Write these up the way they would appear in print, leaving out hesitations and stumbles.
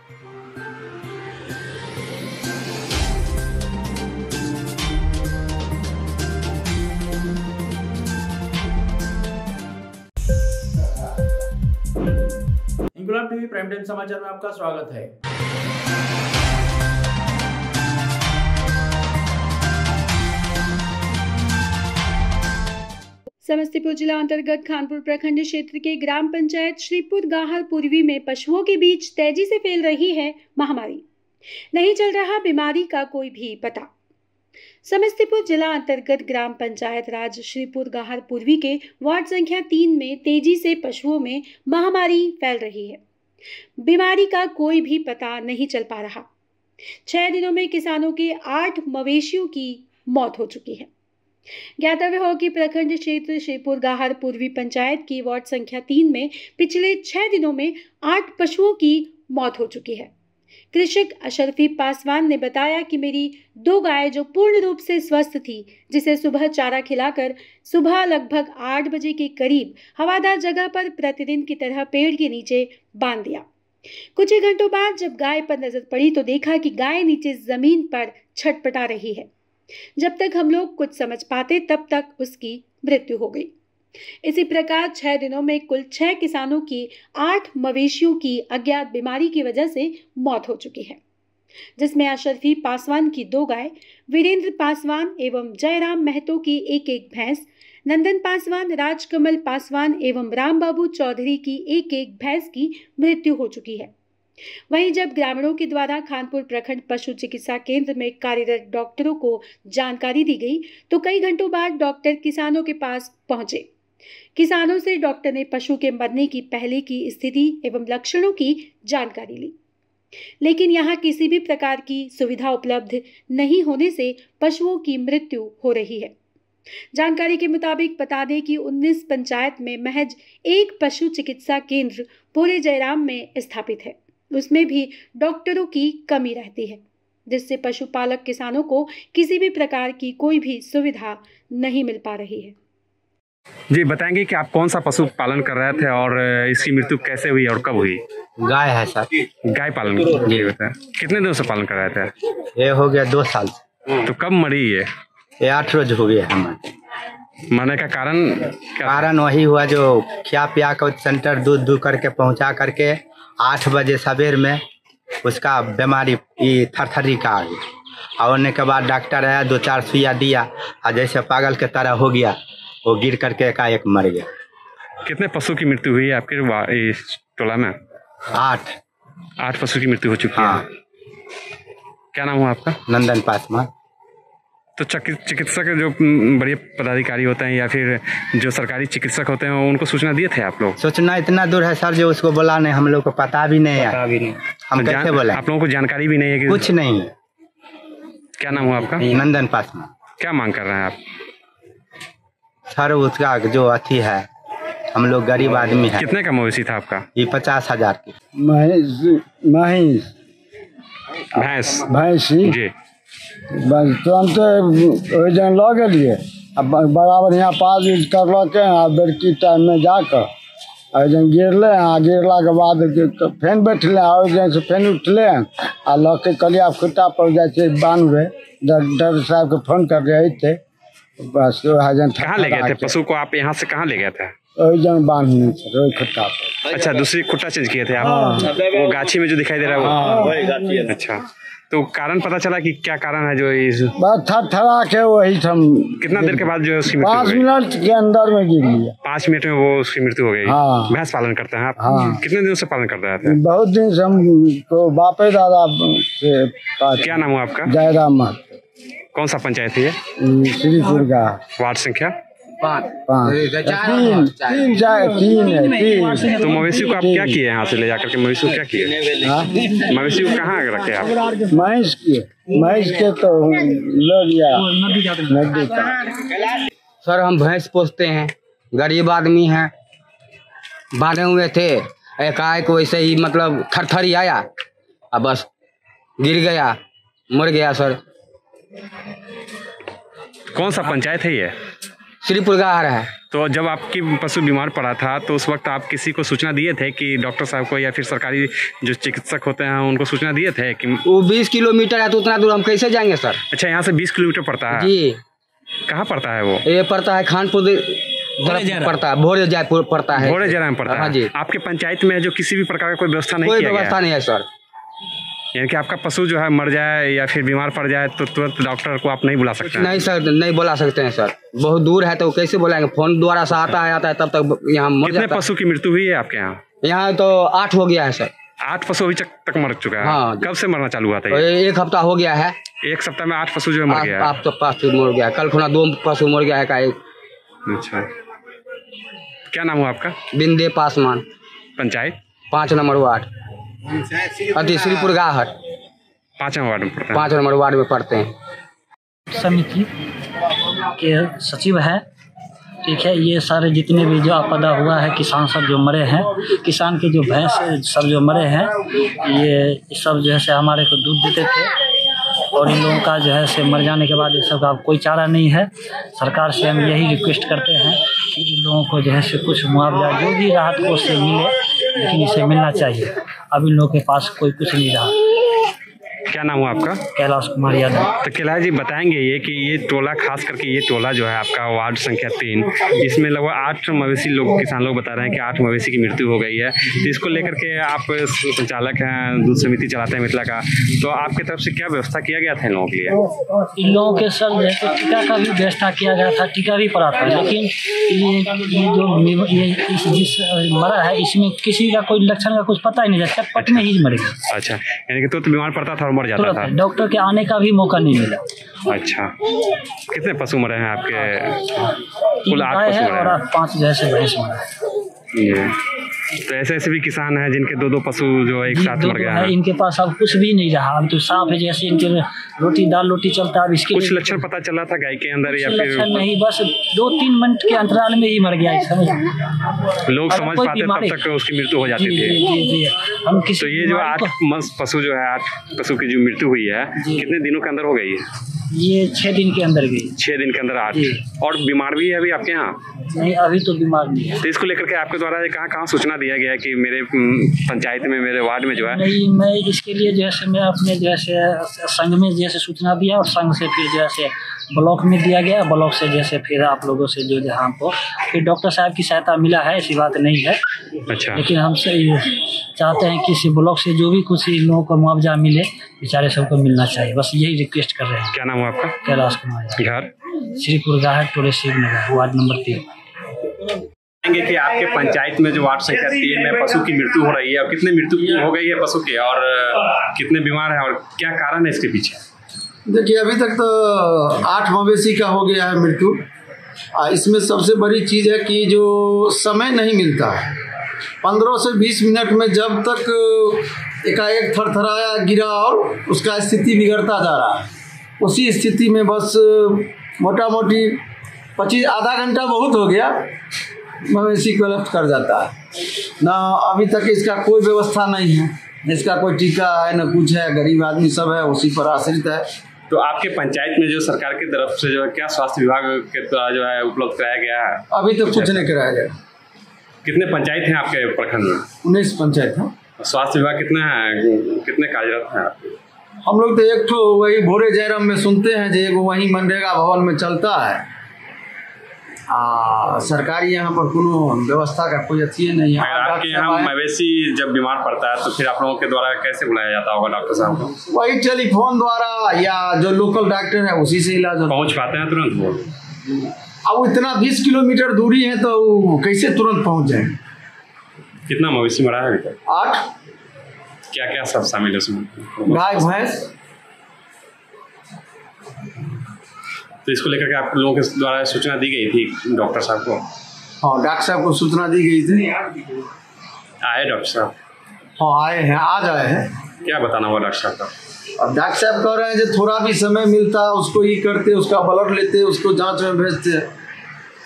इंकुलाब TV prime time समाचार में आपका स्वागत है। समस्तीपुर जिला अंतर्गत खानपुर प्रखंड क्षेत्र के ग्राम पंचायत श्रीपुर गाहर पूर्वी में पशुओं के बीच तेजी से फैल रही है महामारी। नहीं चल रहा बीमारी का कोई भी पता। समस्तीपुर जिला अंतर्गत ग्राम पंचायत राज श्रीपुर गाहर पूर्वी के वार्ड संख्या 3 में तेजी से पशुओं में महामारी फैल रही है। बीमारी का कोई भी पता नहीं चल पा रहा। 6 दिनों में किसानों के 8 मवेशियों की मौत हो चुकी है। ज्ञातव्य हो कि प्रखंड क्षेत्र श्रीपुर गाहर पूर्वी पंचायत की वार्ड संख्या 3 में पिछले 6 दिनों में 8 पशुओं की मौत हो चुकी है। कृषक अशरफी पासवान ने बताया कि मेरी 2 गाय जो पूर्ण रूप से स्वस्थ थी, जिसे सुबह चारा खिलाकर सुबह लगभग 8 बजे के करीब हवादार जगह पर प्रतिदिन की तरह पेड़ के नीचे बांध दिया। कुछ ही घंटों बाद जब गाय पर नजर पड़ी तो देखा कि गाय नीचे जमीन पर छटपटा रही है। जब तक हम लोग कुछ समझ पाते तब तक उसकी मृत्यु हो गई। इसी प्रकार 6 दिनों में कुल 6 किसानों की 8 मवेशियों की अज्ञात बीमारी की वजह से मौत हो चुकी है, जिसमें अशरफी पासवान की 2 गाय, वीरेंद्र पासवान एवं जयराम महतो की 1-1 भैंस, नंदन पासवान, राजकमल पासवान एवं राम बाबू चौधरी की 1-1 भैंस की मृत्यु हो चुकी है। वहीं जब ग्रामीणों के द्वारा खानपुर प्रखंड पशु चिकित्सा केंद्र में कार्यरत डॉक्टरों को जानकारी दी गई तो कई घंटों बाद डॉक्टर किसानों के पास पहुंचे। किसानों से डॉक्टर ने पशु के मरने की पहले की स्थिति एवं लक्षणों की जानकारी ली, लेकिन यहां किसी भी प्रकार की सुविधा उपलब्ध नहीं होने से पशुओं की मृत्यु हो रही है। जानकारी के मुताबिक बता दें कि 19 पंचायत में महज 1 पशु चिकित्सा केंद्र पूरे जयराम में स्थापित है। उसमें भी डॉक्टरों की कमी रहती है, जिससे पशुपालक किसानों को किसी भी प्रकार की कोई भी सुविधा नहीं मिल पा रही है। जी बताएंगे कि आप कौन सा पशु पालन कर रहे थे और इसकी मृत्यु कैसे हुई और कब हुई? गाय है सर। गाय पालन जी बताएं। कितने दिनों से पालन कर रहे थे? ये हो गया 2 साल से। तो कब मरी ये 8 रोज हो गया हमारे। मरने का कारण कारण वही हुआ जो खिया पिया कर सेंटर दूध करके पहुंचा करके 8 बजे सवेर में उसका बीमारी थरथरी का आ गया। और के बाद डॉक्टर आया, 2-4 सुइया दिया और जैसे पागल के तरह हो गया, वो गिर करके एकाएक मर गया। कितने पशु की मृत्यु हुई है आपके इस टोला में? 8 पशु की मृत्यु हो चुकी है। क्या नाम हुआ आपका? नंदन पासवान। तो चिकित्सक जो बड़े पदाधिकारी होते हैं या फिर जो सरकारी चिकित्सक होते हैं उनको सूचना दिए थे आप लोग? सूचना इतना दूर है सर जो उसको बोला नहीं, हम लोग को पता भी नहीं है। हम कैसे बोले? आप लोगों को जानकारी भी नहीं है कि कुछ नहीं। क्या नाम हुआ आपका? नंदन पासवान। क्या मांग कर रहे हैं आप? सर उसका जो अथी है, हम लोग गरीब आदमी है। कितने का मवेशी था आपका? ये 50,000 की भैंस जी। बस तुरंत जन लऽ गेलिए, बड़ा बढ़िया पाज यूज करलक आ बेरकी टाइम में जाकर जन गिरले आ गिरला के बाद फेन बैठले और जन से फेन उठले आ लऽ के कहलिए खुट्टा पर जाए बांधे। डॉक्टर साहब के फोन कर रहे थे, बस कहाँ ले गए थे पशु को? आप यहाँ से कहाँ ले गए थे? जन बांधने खुट्टा पर। अच्छा, दूसरी खुट्टा चेंज किए थे आप? वो गाछी में जो दिखाई दे रहा है वो? अच्छा, तो कारण पता चला कि क्या कारण है जो इस बस थरथरा के वही हम। कितना देर के बाद जो उसकी 5 मिनट के अंदर में गिर गया। 5 मिनट में वो उसकी मृत्यु हो गई। भैंस पालन करते हैं आप? कितने दिनों से पालन कर रहे थे? बहुत दिन से हमको बापे दादा से। क्या नाम हुआ आपका? जयराम। कौन सा पंचायत है ये? श्रीपुर का। वार्ड संख्या 5। 3। तो मवेशी को आप क्या किए यहाँ से ले जाकर के? मवेशी को क्या किए? मवेशी को कहाँ रखे आप? महिष के तो ले लिया नदी का। सर हम भैंस पोसते हैं, गरीब आदमी हैं, बांधे हुए थे। एकाएक वैसे ही मतलब थरथरी आया और बस गिर गया, मर गया। सर कौन सा पंचायत है ये? श्रीपुर गाहर है। तो जब आपकी पशु बीमार पड़ा था तो उस वक्त आप किसी को सूचना दिए थे कि डॉक्टर साहब को या फिर सरकारी जो चिकित्सक होते हैं उनको सूचना दिए थे कि वो 20 किलोमीटर है तो उतना दूर हम कैसे जाएंगे सर? अच्छा, यहाँ से 20 किलोमीटर पड़ता है जी। कहाँ पड़ता है वो? ये पड़ता है खानपुर पड़ता है, भोरे जयपुर पड़ता है, भोरे जरा में पड़ता हाँ है। जी। आपके पंचायत में जो किसी भी प्रकार का कोई व्यवस्था नहीं कोई किया गया व्यवस्था नहीं है सर। यानी कि आपका पशु जो है मर जाए या फिर बीमार पड़ जाए तो तुरंत डॉक्टर को आप नहीं बुला सकते हैं? नहीं सर, नहीं बुला सकते हैं सर, बहुत दूर है तो कैसे बुलाएंगे? फोन द्वारा से आता है तब तक यहाँ मर कितने जाता है। पशु की मृत्यु हुई है आपके यहाँ? यहाँ तो 8 हो गया है सर। 8 पशु अभी तक मर चुका है? हाँ। कब से मरना चालू हुआ था? एक हफ्ता हो गया है। एक सप्ताह में 8 पशु जो है मर गया है? आप तो पशु मर गया, कल खुना 2 पशु मर गया है का एक। अच्छा, क्या नाम हुआ आपका? बिंदे पासवान, पंचायत 5 नंबर वार्ड, अति श्रीपुर गाहर 5 वार्ड में पड़ता है। 5 नंबर वार्ड में पढ़ते हैं। समिति के सचिव है, ठीक है। ये सारे जितने भी जो आपदा हुआ है, किसान सब जो मरे हैं, किसान के जो भैंस सब जो मरे हैं, ये सब जो है से हमारे को दूध देते थे और इन लोगों का जो है से मर जाने के बाद ये सब का कोई चारा नहीं है। सरकार से हम यही रिक्वेस्ट करते हैं कि इन लोगों को जो है से कुछ मुआवजा जो भी राहत को से मिले, लेकिन इसे मिलना चाहिए। अब इन लोगों के पास कोई कुछ नहीं रहा। क्या नाम हुआ आपका? कैलाश कुमार यादव। तो कैलाश जी बताएंगे ये कि ये टोला, खास करके ये टोला जो है आपका वार्ड संख्या 3, इसमें लगभग 8 मवेशी लोग, किसान लोग बता रहे हैं कि 8 मवेशी की मृत्यु हो गई है। तो इसको लेकर के आप संचालक हैं, दूध समिति चलाते हैं मिथिला का, तो आपकी तरफ से क्या व्यवस्था किया गया था इन लोगों के लिए? इन लोगों के सर जैसे टीका का भी व्यवस्था किया गया था, टीका भी पड़ा था, लेकिन ये जिस मरा है इसमें किसी का कोई लक्षण का कुछ पता ही नहीं, चटपट में ही मर गया। अच्छा, यानी कि तो बीमार पड़ता था और मर जाता था? डॉक्टर के आने का भी मौका नहीं मिला। अच्छा, कितने पशु मरे हैं आपके? कुल 8 गाय पशु है मरे और हैं। 5 जैसे भैंस मरा है। ये तो ऐसे भी किसान हैं जिनके 2-2 पशु जो एक साथ दो मर गया है, है। इनके पास अब कुछ भी नहीं रहा। अब तो साफ है, जैसे इनके रोटी दाल रोटी चलता है। अब इसके कुछ लिए लक्षण पता चला था गाय के अंदर या लक्षण फिर नहीं, बस 2-3 मिनट के अंतराल में ही मर गया। समझ लोग और समझ कोई पाते बीमारी- तब तक उसकी मृत्यु हो जाती जी, थी? जी, जी, जी। हम किसी तो ये जो बीमारी 8 पशु जो है, 8 पशु की जो मृत्यु हुई है, जी। कितने दिनों के अंदर हो गई है? ये 6 दिन के अंदर गई। 6 दिन के अंदर 8। जी। और बीमार भी है अभी आपके यहाँ? नहीं, अभी तो बीमार नहीं है। तो इसको लेकर के आपके द्वारा कहाँ सूचना दिया गया है कि मेरे पंचायत में, मेरे वार्ड में जो है? नहीं, मैं इसके लिए जैसे मैं अपने जैसे संघ में जैसे सूचना दिया और संघ से फिर जैसे ब्लॉक में दिया गया, ब्लॉक से जैसे फिर आप लोगों से जो जहाँ हमको फिर डॉक्टर साहब की सहायता मिला है, ऐसी बात नहीं है। अच्छा, लेकिन हमसे ये चाहते हैं कि इस ब्लॉक से जो भी कुछ इन लोगों को मुआवजा मिले, बेचारे सबको मिलना चाहिए, बस यही रिक्वेस्ट कर रहे हैं। क्या नाम हुआ आपका? कैलाश कुमार, घर श्रीपुर गाहर, टोले शिवनगर, वार्ड नंबर 3। कि आपके पंचायत में जो वार्ड संख्या 3 में पशु की मृत्यु हो रही है, और कितने मृत्यु हो गई है पशु की, और कितने बीमार है और क्या कारण है इसके पीछे? देखिए, अभी तक तो 8 मवेशी का हो गया है मृत्यु। इसमें सबसे बड़ी चीज़ है कि जो समय नहीं मिलता है। 15 से 20 मिनट में जब तक एकाएक थरथराया गिरा और उसका स्थिति बिगड़ता जा रहा है, उसी स्थिति में बस मोटा मोटी 25 आधा घंटा बहुत हो गया, मवेशी कलेक्ट कर जाता है ना। अभी तक इसका कोई व्यवस्था नहीं है, इसका कोई टीका है न कुछ है, गरीब आदमी सब है उसी पर आश्रित है। तो आपके पंचायत में जो सरकार की तरफ से जो है क्या स्वास्थ्य विभाग के द्वारा जो है उपलब्ध कराया गया है? अभी तक कुछ नहीं कराया गया। कितने पंचायत हैं आपके प्रखंड में? 19 पंचायत है। स्वास्थ्य विभाग कितने कार्यरत हैं आपके? हम लोग तो एक ठो वही भोरे जयराम में सुनते हैं जो एगो वही मनरेगा भवन में चलता है। सरकारी यहाँ पर कोनो व्यवस्था का कोई अच्छी नहीं है। आपके यहाँ मवेशी जब बीमार पड़ता है तो फिर आप लोगों के द्वारा कैसे बुलाया जाता होगा डॉक्टर साहब को? वही टेलीफोन द्वारा या जो लोकल डॉक्टर है उसी से इलाज होता पहुँच पाते हैं तुरंत वो? है। अब इतना 20 किलोमीटर दूरी है तो कैसे तुरंत पहुँच जाएंगे? कितना मवेशी मरा है अभी तक? 8 क्या क्या सब शामिल है उसमें? गाय भैंस। तो इसको लेकर के आप लोगों के द्वारा सूचना दी गई थी डॉक्टर साहब को? हाँ, डॉक्टर साहब को सूचना दी गई थी। आए डॉक्टर साहब? हाँ आए हैं, आज आए हैं। क्या बताना हुआ डॉक्टर साहब का? अब डॉक्टर साहब कह रहे हैं जो थोड़ा भी समय मिलता उसको ही करते, उसका ब्लड लेते, उसको जांच में भेजते।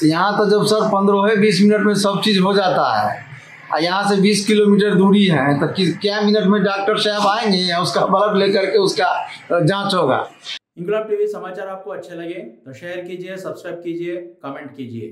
तो यहाँ तो जब सर 15-20 मिनट में सब चीज़ हो जाता है, और यहाँ से 20 किलोमीटर दूरी है, तो क्या मिनट में डॉक्टर साहब आएंगे या उसका ब्लड लेकर के उसका जांच होगा? इंकलाब टीवी समाचार आपको अच्छे लगे तो शेयर कीजिए, सब्सक्राइब कीजिए, कमेंट कीजिए।